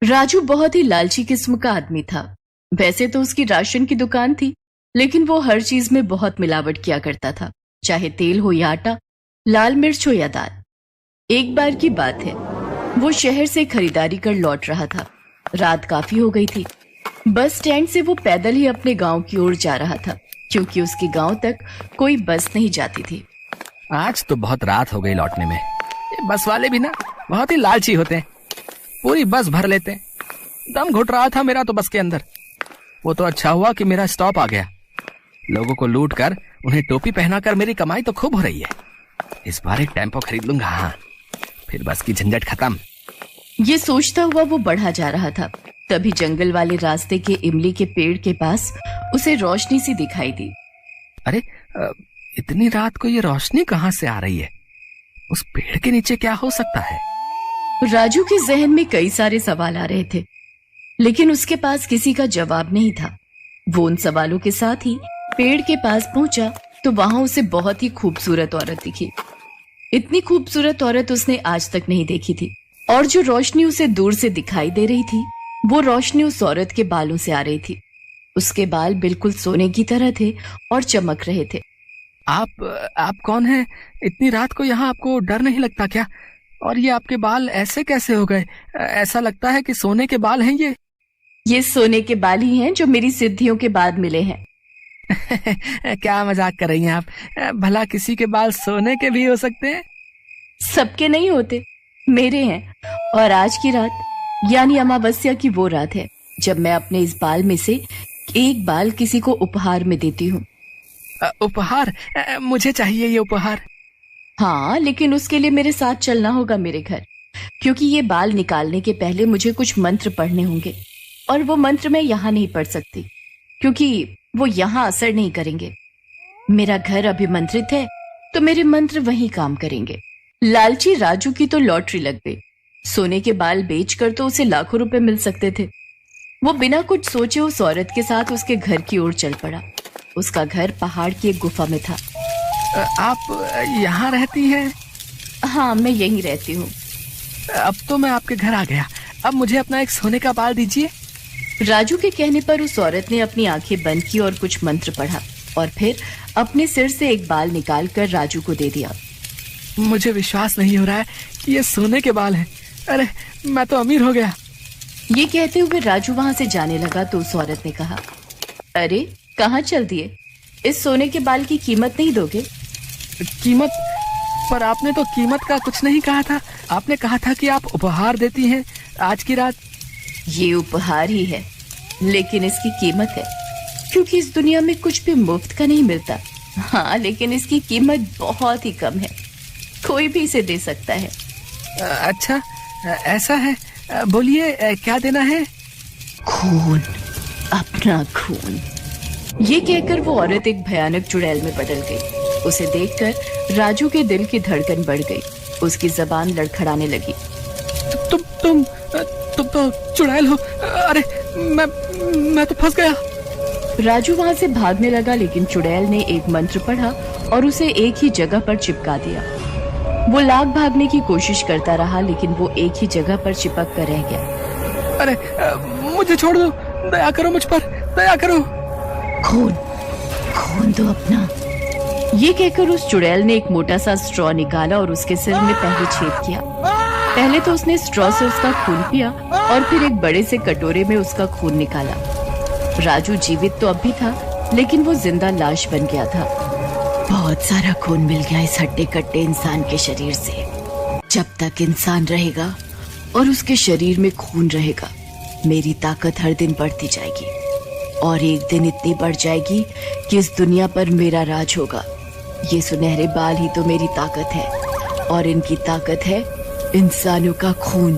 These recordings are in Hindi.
राजू बहुत ही लालची किस्म का आदमी था। वैसे तो उसकी राशन की दुकान थी, लेकिन वो हर चीज में बहुत मिलावट किया करता था, चाहे तेल हो या आटा, लाल मिर्च हो या दाल। एक बार की बात है, वो शहर से खरीदारी कर लौट रहा था। रात काफी हो गई थी। बस स्टैंड से वो पैदल ही अपने गांव की ओर जा रहा था, क्योंकि उसके गांव तक कोई बस नहीं जाती थी। आज तो बहुत रात हो गई लौटने में। ये बस वाले भी ना बहुत ही लालची होते हैं, पूरी बस भर लेते हैं। दम घुट रहा था मेरा तो बस के अंदर। वो तो अच्छा हुआ कि मेरा स्टॉप आ गया। लोगों को लूट कर उन्हें टोपी पहनाकर मेरी कमाई तो खूब हो रही है। इस बार एक टेम्पो खरीद लूंगा, हाँ, फिर बस की झंझट खत्म। ये सोचता हुआ वो बढ़ा जा रहा था। तभी जंगल वाले रास्ते के इमली के पेड़ के पास उसे रोशनी सी दिखाई दी। अरे, इतनी रात को ये रोशनी कहाँ से आ रही है? उस पेड़ के नीचे क्या हो सकता है? राजू के जहन में कई सारे सवाल आ रहे थे, लेकिन उसके पास किसी का जवाब नहीं था। वो उन सवालों के साथ ही पेड़ के पास पहुंचा तो वहां उसे बहुत ही खूबसूरत औरत दिखी। इतनी खूबसूरत औरत उसने आज तक नहीं देखी थी, और जो रोशनी उसे दूर से दिखाई दे रही थी, वो रोशनी उस औरत के बालों से आ रही थी। उसके बाल बिल्कुल सोने की तरह थे और चमक रहे थे। आप कौन हैं? इतनी रात को यहाँ आपको डर नहीं लगता क्या? और ये आपके बाल ऐसे कैसे हो गए? ऐसा लगता है कि सोने के बाल हैं ये सोने के बाल ही हैं जो मेरी सिद्धियों के बाद मिले हैं। क्या मजाक कर रही हैं आप? भला किसी के बाल सोने के भी हो सकते हैं? सबके नहीं होते, मेरे हैं। और आज की रात यानी अमावस्या की वो रात है जब मैं अपने इस बाल में से एक बाल किसी को उपहार में देती हूँ। उपहार? मुझे चाहिए ये उपहार। हाँ, लेकिन उसके लिए मेरे साथ चलना होगा मेरे घर, क्योंकि ये बाल निकालने के पहले मुझे कुछ मंत्र पढ़ने होंगे, और वो मंत्र मैं यहाँ नहीं पढ़ सकती, क्योंकि वो यहाँ असर नहीं करेंगे। मेरा घर अभिमंत्रित है, तो मेरे मंत्र वहीं काम करेंगे। लालची राजू की तो लॉटरी लग गई। सोने के बाल बेचकर तो उसे लाखों रुपए मिल सकते थे। वो बिना कुछ सोचे उस औरत के साथ उसके घर की ओर चल पड़ा। उसका घर पहाड़ की एक गुफा में था। आप यहाँ रहती हैं? हाँ, मैं यहीं रहती हूँ। अब तो मैं आपके घर आ गया। अब मुझे अपना एक सोने का बाल दीजिए। राजू के कहने पर उस औरत ने अपनी आंखें बंद की और कुछ मंत्र पढ़ा, और फिर अपने सिर से एक बाल निकाल कर राजू को दे दिया। मुझे विश्वास नहीं हो रहा है कि ये सोने के बाल हैं। अरे, मैं तो अमीर हो गया। ये कहते हुए राजू वहां से जाने लगा तो उस औरत ने कहा, अरे कहाँ चल दिए? इस सोने के बाल की कीमत नहीं दोगे? कीमत? पर आपने तो कीमत का कुछ नहीं कहा था। आपने कहा था कि आप उपहार देती हैं आज की रात। ये उपहार ही है, लेकिन इसकी कीमत है, क्योंकि इस दुनिया में कुछ भी मुफ्त का नहीं मिलता। हाँ, लेकिन इसकी कीमत बहुत ही कम है, कोई भी इसे दे सकता है। अच्छा, ऐसा है। बोलिए, क्या देना है? खून, अपना खून। ये कहकर वो औरत एक भयानक चुड़ैल में बदल गई। उसे देखकर राजू के दिल की धड़कन बढ़ गई। उसकी जबान लड़खड़ाने लगी। तुम तो चुड़ैल हो? अरे, मैं तो फंस गया। राजू वहां से भागने लगा, लेकिन चुड़ैल ने एक मंत्र पढ़ा और उसे एक ही जगह पर चिपका दिया। वो लाख भागने की कोशिश करता रहा, लेकिन वो एक ही जगह पर चिपक कर रह गया। अरे, मुझे छोड़ दो, दया करो मुझ पर, दया करो। खून दो अपना। ये कहकर उस चुड़ैल ने एक मोटा सा स्ट्रॉ निकाला और उसके सिर में पहले छेद किया। पहले तो उसने स्ट्रॉ से उसका खून पिया और फिर एक बड़े से कटोरे में उसका खून निकाला। राजू जीवित तो अब भी था, लेकिन वो जिंदा लाश बन गया था। बहुत सारा खून मिल गया इस हड्डे कट्टे इंसान के शरीर से। जब तक इंसान रहेगा और उसके शरीर में खून रहेगा, मेरी ताकत हर दिन बढ़ती जाएगी, और एक दिन इतनी बढ़ जाएगी कि इस दुनिया पर मेरा राज होगा। ये सुनहरे बाल ही तो मेरी ताकत है, और इनकी ताकत है इंसानों का खून।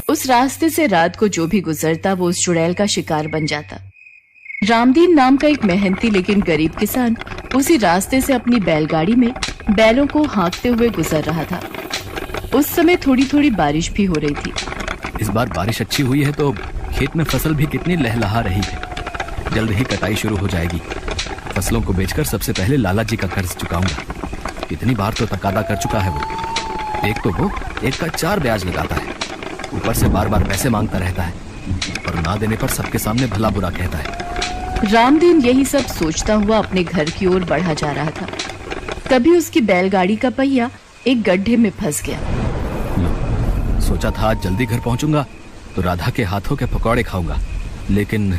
उस रास्ते से रात को जो भी गुजरता वो उस चुड़ैल का शिकार बन जाता। रामदीन नाम का एक मेहनती लेकिन गरीब किसान उसी रास्ते से अपनी बैलगाड़ी में बैलों को हाँकते हुए गुजर रहा था। उस समय थोड़ी थोड़ी बारिश भी हो रही थी। इस बार बारिश अच्छी हुई है तो खेत में फसल भी कितनी लहलहा रही है। जल्द ही कटाई शुरू हो जाएगी। फसलों को बेचकर सबसे पहले लाला जी का कर्ज चुकाऊंगा। कितनी बार तो तकादा कर चुका है वो। एक तो वो एक का 4 ब्याज लगाता है। ऊपर से बार बार पैसे मांगता रहता है और ना देने पर सबके सामने भला बुरा कहता है। रामदीन यही सब सोचता हुआ अपने घर की ओर बढ़ा जा रहा था। तभी उसकी बैलगाड़ी का पहिया एक गड्ढे में फंस गया। सोचा था आज जल्दी घर पहुंचूंगा तो राधा के हाथों के पकौड़े खाऊंगा, लेकिन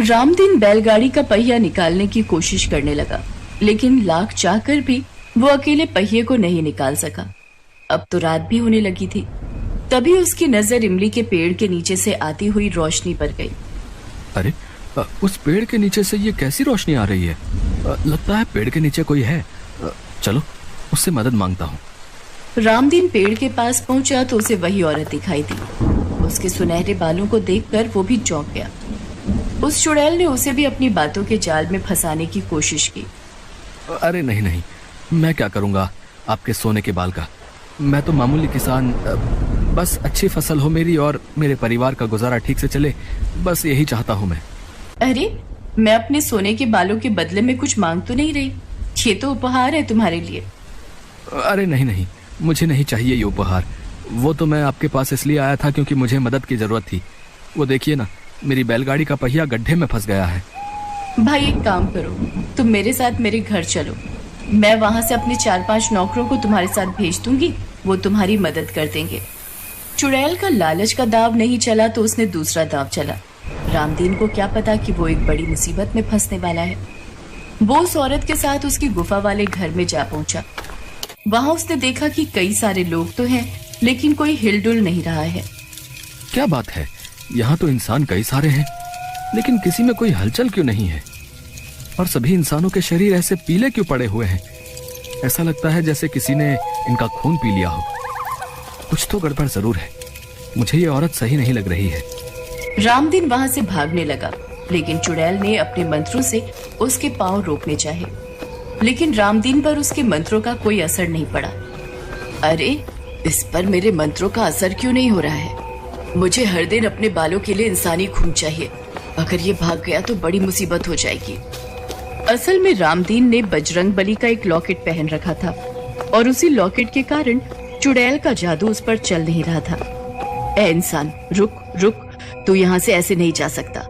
रामदीन बैलगाड़ी का पहिया निकालने की कोशिश करने लगा, लेकिन लाख चाहकर भी वो अकेले पहिए को नहीं निकाल सका। अब तो रात भी होने लगी थी। तभी उसकी नजर इमली के पेड़ के नीचे से आती हुई रोशनी पर गई। अरे उस पेड़ के नीचे से ये कैसी रोशनी आ रही है? लगता है पेड़ के नीचे कोई है। चलो उससे मदद मांगता हूँ। रामदीन पेड़ के पास पहुंचा तो उसे वही औरत दिखाई दी। उसके सुनहरे बालों को देखकर वो भी चौंक गया। उस चुड़ैल ने उसे भी अपनी बातों के जाल में फंसाने की कोशिश की। अरे नहीं नहीं, मैं क्या करूँगा आपके सोने के बाल का। मैं तो मामूली किसान, बस अच्छी फसल हो मेरी और मेरे परिवार का गुजारा ठीक से चले, बस यही चाहता हूँ मैं। अरे मैं अपने सोने के बालों के बदले में कुछ मांग तो नहीं रही, ये तो उपहार है तुम्हारे लिए। अरे नहीं नहीं, मुझे नहीं चाहिए ये उपहार। वो तो मैं आपके पास इसलिए आया था क्योंकि मुझे मदद की जरूरत थी। वो देखिए ना, मेरी बैलगाड़ी का पहिया गड्ढे में फंस गया है। भाई एक काम करो, तुम मेरे साथ मेरे घर चलो। मैं वहां से अपने 4-5 नौकरों को तुम्हारे साथ भेज दूंगी, वो तुम्हारी मदद कर देंगे। चुड़ैल का लालच का दाव नहीं चला तो उसने दूसरा दाव चला। रामदीन को क्या पता कि वो एक बड़ी मुसीबत में फंसने वाला है। वो उस औरत के साथ उसकी गुफा वाले घर में जा पहुंचा। वहां उसने देखा कि कई सारे लोग तो हैं, लेकिन कोई हिलडुल नहीं रहा है। क्या बात है, यहाँ तो इंसान कई सारे हैं, लेकिन किसी में कोई हलचल क्यों नहीं है? और सभी इंसानों के शरीर ऐसे पीले क्यों पड़े हुए हैं? ऐसा लगता है जैसे किसी ने इनका खून पी लिया हो। कुछ तो गड़बड़ जरूर है। मुझे ये औरत सही नहीं लग रही है। रामदीन वहां से भागने लगा, लेकिन चुड़ैल ने अपने मंत्रों से उसके पांव रोकने चाहे, लेकिन रामदीन पर उसके मंत्रों का कोई असर नहीं पड़ा। अरे इस पर मेरे मंत्रों का असर क्यों नहीं हो रहा है? मुझे हर दिन अपने बालों के लिए इंसानी खून चाहिए। अगर ये भाग गया तो बड़ी मुसीबत हो जाएगी। असल में रामदीन ने बजरंग बली का एक लॉकेट पहन रखा था और उसी लॉकेट के कारण चुड़ैल का जादू उस पर चल नहीं रहा था। ए इंसान, रुक रुक, तू यहाँ से ऐसे नहीं जा सकता।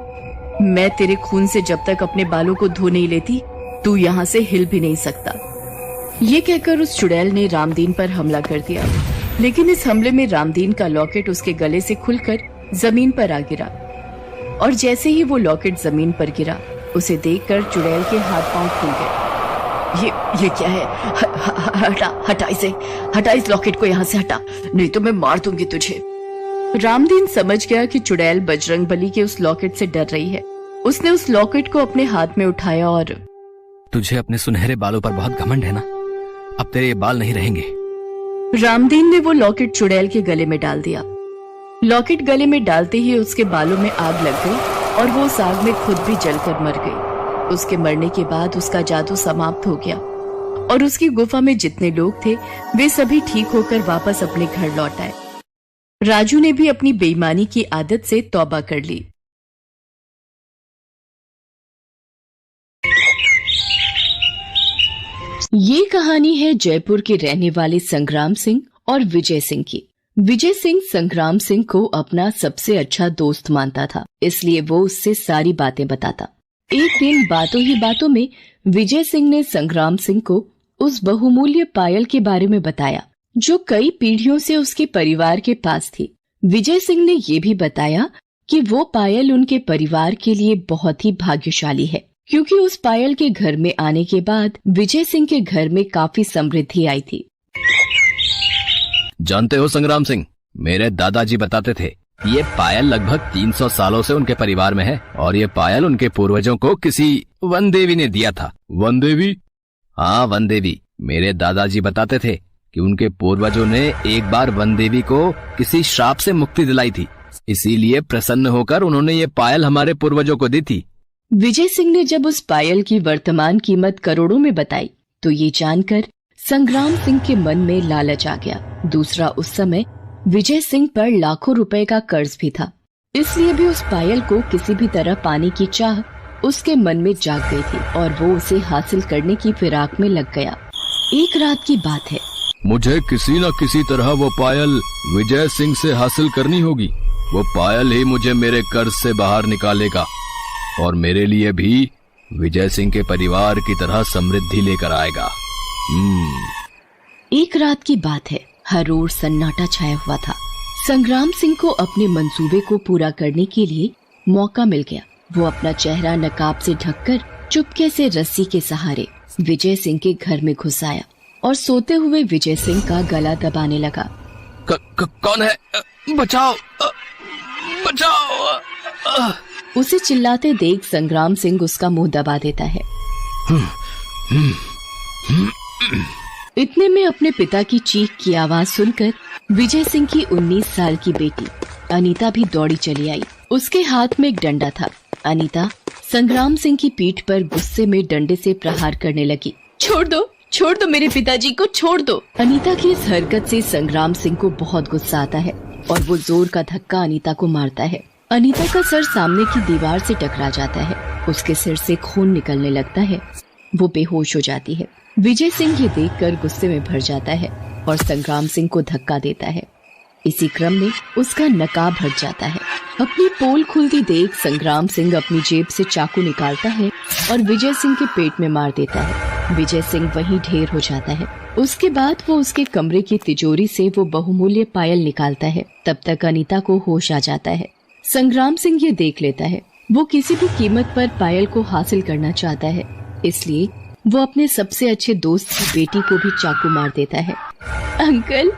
मैं तेरे खून से जब तक अपने बालों को धो नहीं लेती, तू यहाँ से हिल भी नहीं सकता। ये कहकर उस चुड़ैल ने रामदीन पर हमला कर दिया, लेकिन इस हमले में रामदीन का लॉकेट उसके गले से खुलकर जमीन पर आ गिरा। और जैसे ही वो लॉकेट जमीन पर गिरा, उसे देखकर चुड़ैल के हाथ पांव खुल गए। ये क्या है? हटा इस लॉकेट को यहाँ से हटा, नहीं तो मैं मार दूंगी तुझे। रामदीन समझ गया कि चुड़ैल बजरंग बली के उस लॉकेट से डर रही है। उसने उस लॉकेट को अपने हाथ में उठाया और तुझे अपने सुनहरे बालों पर बहुत घमंड है ना? अब तेरे ये बाल नहीं रहेंगे। रामदीन ने वो लॉकेट चुड़ैल के गले में डाल दिया। लॉकेट गले में डालते ही उसके बालों में आग लग गई और वो उस आग में खुद भी जलकर मर गई। उसके मरने के बाद उसका जादू समाप्त हो गया और उसकी गुफा में जितने लोग थे वे सभी ठीक होकर वापस अपने घर लौट आए। राजू ने भी अपनी बेईमानी की आदत से तौबा कर ली। ये कहानी है जयपुर के रहने वाले संग्राम सिंह और विजय सिंह की। विजय सिंह संग्राम सिंह को अपना सबसे अच्छा दोस्त मानता था, इसलिए वो उससे सारी बातें बताता। एक दिन बातों ही बातों में विजय सिंह ने संग्राम सिंह को उस बहुमूल्य पायल के बारे में बताया जो कई पीढ़ियों से उसके परिवार के पास थी। विजय सिंह ने ये भी बताया कि वो पायल उनके परिवार के लिए बहुत ही भाग्यशाली है, क्योंकि उस पायल के घर में आने के बाद विजय सिंह के घर में काफी समृद्धि आई थी। जानते हो संग्राम सिंह, मेरे दादाजी बताते थे ये पायल लगभग 300 सालों से उनके परिवार में है और ये पायल उनके पूर्वजों को किसी वन देवी ने दिया था। वन देवी? हाँ, वन देवी। मेरे दादाजी बताते थे कि उनके पूर्वजों ने एक बार वन देवी को किसी श्राप से मुक्ति दिलाई थी, इसीलिए प्रसन्न होकर उन्होंने ये पायल हमारे पूर्वजों को दी थी। विजय सिंह ने जब उस पायल की वर्तमान कीमत करोड़ों में बताई तो ये जानकर संग्राम सिंह के मन में लालच आ गया। दूसरा, उस समय विजय सिंह पर लाखों रुपए का कर्ज भी था, इसलिए भी उस पायल को किसी भी तरह पाने की चाह उसके मन में जाग गई थी और वो उसे हासिल करने की फिराक में लग गया। एक रात की बात है, मुझे किसी न किसी तरह वो पायल विजय सिंह से हासिल करनी होगी। वो पायल ही मुझे मेरे कर्ज से बाहर निकालेगा और मेरे लिए भी विजय सिंह के परिवार की तरह समृद्धि लेकर आएगा। एक रात की बात है। हर ओर सन्नाटा छाया हुआ था। संग्राम सिंह को अपने मंसूबे को पूरा करने के लिए मौका मिल गया। वो अपना चेहरा नकाब से ढककर चुपके से रस्सी के सहारे विजय सिंह के घर में घुस आया और सोते हुए विजय सिंह का गला दबाने लगा। कौन है? बचाओ, बचाओ! उसे चिल्लाते देख संग्राम सिंह उसका मुंह दबा देता है। इतने में अपने पिता की चीख की आवाज सुनकर विजय सिंह की 19 साल की बेटी अनीता भी दौड़ी चली आई। उसके हाथ में एक डंडा था। अनीता संग्राम सिंह की पीठ पर गुस्से में डंडे से प्रहार करने लगी। छोड़ दो मेरे पिताजी को, छोड़ दो। अनीता की इस हरकत से संग्राम सिंह को बहुत गुस्सा आता है और वो जोर का धक्का अनीता को मारता है। अनीता का सर सामने की दीवार से टकरा जाता है। उसके सिर से खून निकलने लगता है। वो बेहोश हो जाती है। विजय सिंह ये देखकर गुस्से में भर जाता है और संग्राम सिंह को धक्का देता है। इसी क्रम में उसका नकाब हट जाता है। अपनी पोल खुलती देख संग्राम सिंह अपनी जेब से चाकू निकालता है और विजय सिंह के पेट में मार देता है। विजय सिंह वहीं ढेर हो जाता है। उसके बाद वो उसके कमरे की तिजोरी से वो बहुमूल्य पायल निकालता है। तब तक अनीता को होश आ जाता है। संग्राम सिंह ये देख लेता है। वो किसी भी कीमत पर पायल को हासिल करना चाहता है, इसलिए वो अपने सबसे अच्छे दोस्त की बेटी को भी चाकू मार देता है। अंकल,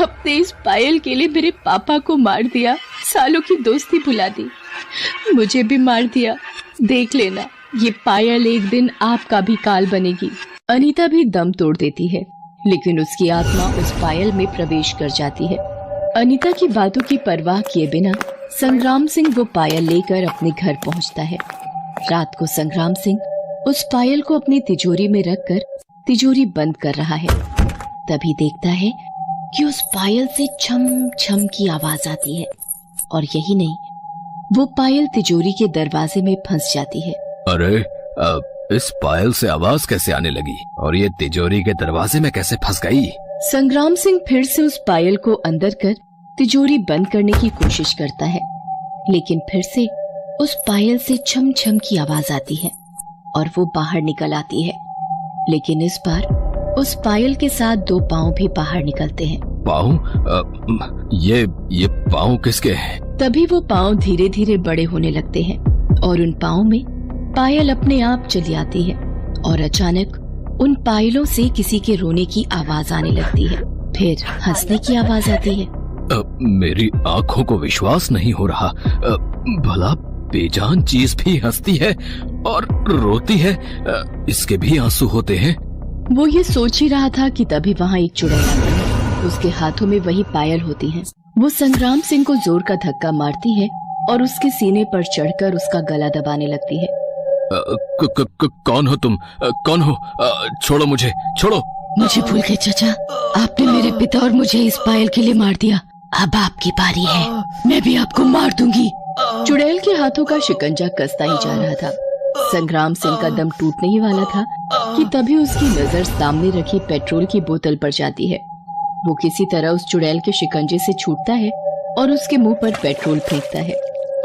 आपने इस पायल के लिए मेरे पापा को मार दिया, सालों की दोस्ती भुला दी, मुझे भी मार दिया। देख लेना, ये पायल एक दिन आपका भी काल बनेगी। अनीता भी दम तोड़ देती है, लेकिन उसकी आत्मा उस पायल में प्रवेश कर जाती है। अनीता की बातों की परवाह किए बिना संग्राम सिंह वो पायल लेकर अपने घर पहुंचता है। रात को संग्राम सिंह उस पायल को अपनी तिजोरी में रखकर तिजोरी बंद कर रहा है। तभी देखता है कि उस पायल से छम छम की आवाज आती है और यही नहीं, वो पायल तिजोरी के दरवाजे में फंस जाती है। अरे, इस पायल से आवाज कैसे आने लगी और ये तिजोरी के दरवाजे में कैसे फंस गई? संग्राम सिंह फिर से उस पायल को अंदर कर तिजोरी बंद करने की कोशिश करता है, लेकिन फिर से उस पायल से छम छम की आवाज आती है और वो बाहर निकल आती है। लेकिन इस बार उस पायल के साथ 2 पाँव भी बाहर निकलते हैं। पाँव? ये पाँव किसके हैं? तभी वो पाँव धीरे धीरे बड़े होने लगते हैं और उन पाँव में पायल अपने आप चली आती है और अचानक उन पायलों से किसी के रोने की आवाज आने लगती है। फिर हंसने की आवाज आती है। मेरी आंखों को विश्वास नहीं हो रहा। भला बेजान चीज भी हंसती है और रोती है, इसके भी आंसू होते हैं। वो ये सोच ही रहा था कि तभी वहाँ एक चुड़ैल आती है। उसके हाथों में वही पायल होती है। वो संग्राम सिंह को जोर का धक्का मारती है और उसके सीने पर चढ़कर उसका गला दबाने लगती है। कौन हो तुम? कौन हो? छोड़ो मुझे, छोड़ो। मुझे भूल गए चाचा, आपने मेरे पिता और मुझे इस पायल के लिए मार दिया। अब आपकी बारी है, मैं भी आपको मार दूंगी। चुड़ैल के हाथों का शिकंजा कसता ही जा रहा था। संग्राम सिंह का दम टूटने ही वाला था कि तभी उसकी नजर सामने रखी पेट्रोल की बोतल पर जाती है। वो किसी तरह उस चुड़ैल के शिकंजे से छूटता है और उसके मुंह पर पेट्रोल फेंकता है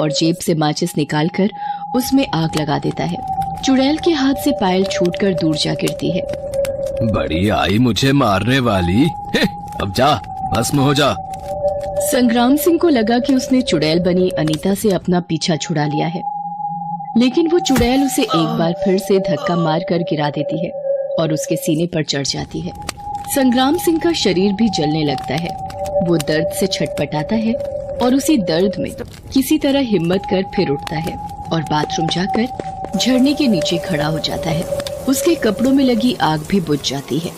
और जेब से माचिस निकालकर उसमें आग लगा देता है। चुड़ैल के हाथ से पायल छूटकर दूर जा गिरती है। बड़ी आई मुझे मारने वाली, अब जा, भस्म हो जा। संग्राम सिंह को लगा कि उसने चुड़ैल बनी अनीता से अपना पीछा छुड़ा लिया है, लेकिन वो चुड़ैल उसे एक बार फिर से धक्का मारकर गिरा देती है और उसके सीने पर चढ़ जाती है। संग्राम सिंह का शरीर भी जलने लगता है। वो दर्द से छटपटाता है और उसी दर्द में किसी तरह हिम्मत कर फिर उठता है और बाथरूम जाकर झरने के नीचे खड़ा हो जाता है। उसके कपड़ों में लगी आग भी बुझ जाती है।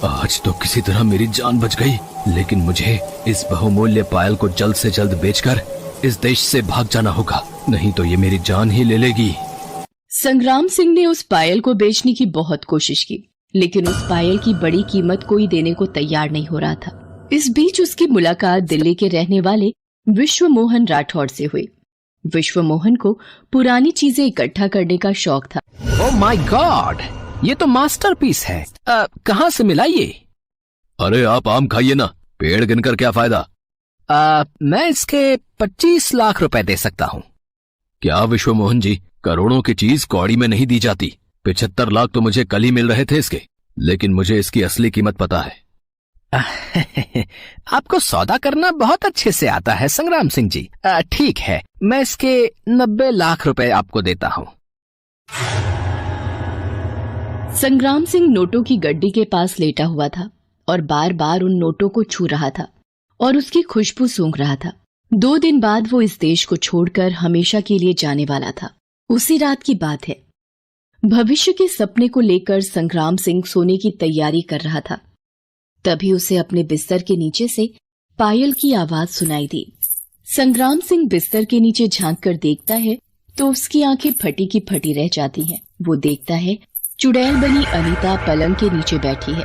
आज तो किसी तरह मेरी जान बच गई, लेकिन मुझे इस बहुमूल्य पायल को जल्द से जल्द बेचकर इस देश से भाग जाना होगा, नहीं तो ये मेरी जान ही ले लेगी। संग्राम सिंह ने उस पायल को बेचने की बहुत कोशिश की, लेकिन उस पायल की बड़ी कीमत कोई देने को तैयार नहीं हो रहा था। इस बीच उसकी मुलाकात दिल्ली के रहने वाले विश्व मोहन राठौड़ से हुई। विश्व मोहन को पुरानी चीजें इकट्ठा करने का शौक था। ओह माय गॉड, ये तो मास्टरपीस है। कहाँ से मिला ये? अरे आप आम खाइए ना, पेड़ गिनकर क्या फायदा। मैं इसके 25 लाख रुपए दे सकता हूँ। क्या विश्व मोहन जी, करोड़ों की चीज कौड़ी में नहीं दी जाती। 75 लाख तो मुझे कल ही मिल रहे थे इसके, लेकिन मुझे इसकी असली कीमत पता है। आपको सौदा करना बहुत अच्छे से आता है संग्राम सिंह जी। ठीक है, मैं इसके 90 लाख रुपए आपको देता हूँ। संग्राम सिंह नोटों की गड्डी के पास लेटा हुआ था और बार बार उन नोटों को छू रहा था और उसकी खुशबू सूंघ रहा था। 2 दिन बाद वो इस देश को छोड़कर हमेशा के लिए जाने वाला था। उसी रात की बात है। भविष्य के सपने को लेकर संग्राम सिंह सोने की तैयारी कर रहा था। तभी उसे अपने बिस्तर के नीचे से पायल की आवाज सुनाई दी। संग्राम सिंह बिस्तर के नीचे झांक कर देखता है तो उसकी आंखें फटी की फटी रह जाती हैं। वो देखता है चुड़ैल बनी अनीता पलंग के नीचे बैठी है।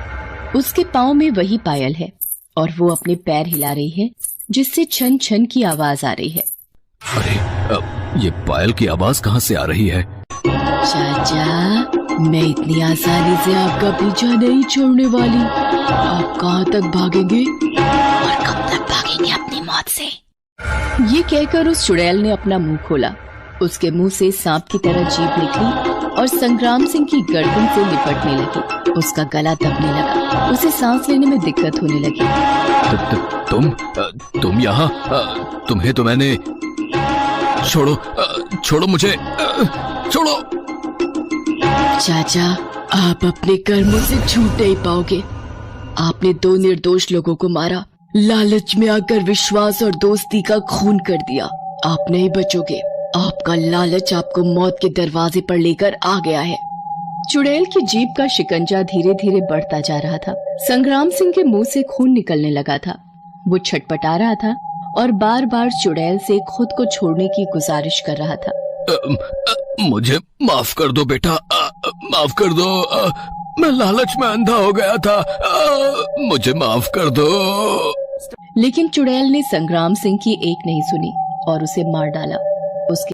उसके पांव में वही पायल है और वो अपने पैर हिला रही है जिससे छन छन की आवाज आ रही है। अरे ये पायल की आवाज कहाँ से आ रही है? चाचा, मैं इतनी आसानी से आपका पीछा नहीं छोड़ने वाली। आप कहाँ तक भागेंगे और कब तक भागेंगे अपनी मौत से? ये कहकर उस चुड़ैल ने अपना मुंह खोला। उसके मुंह से सांप की तरह जीभ निकली और संग्राम सिंह की गर्दन से लिपटने लगी। उसका गला दबने लगा। उसे सांस लेने में दिक्कत होने लगी। तुम यहाँ? तुम्हें तो मैंने... छोड़ो, छोड़ो मुझे, छोड़ो। चाचा, आप अपने कर्मों से छूट नहीं पाओगे। आपने 2 निर्दोष लोगों को मारा, लालच में आकर विश्वास और दोस्ती का खून कर दिया। आप नहीं बचोगे। आपका लालच आपको मौत के दरवाजे पर लेकर आ गया है। चुड़ैल की जीभ का शिकंजा धीरे धीरे बढ़ता जा रहा था। संग्राम सिंह के मुंह से खून निकलने लगा था। वो छटपटा रहा था और बार बार चुड़ैल से खुद को छोड़ने की गुजारिश कर रहा था। मुझे माफ कर दो बेटा, माफ कर दो। मैं लालच में अंधा हो गया था, मुझे माफ कर दो। लेकिन चुड़ैल ने संग्राम सिंह की एक नहीं सुनी और उसे मार डाला। उसके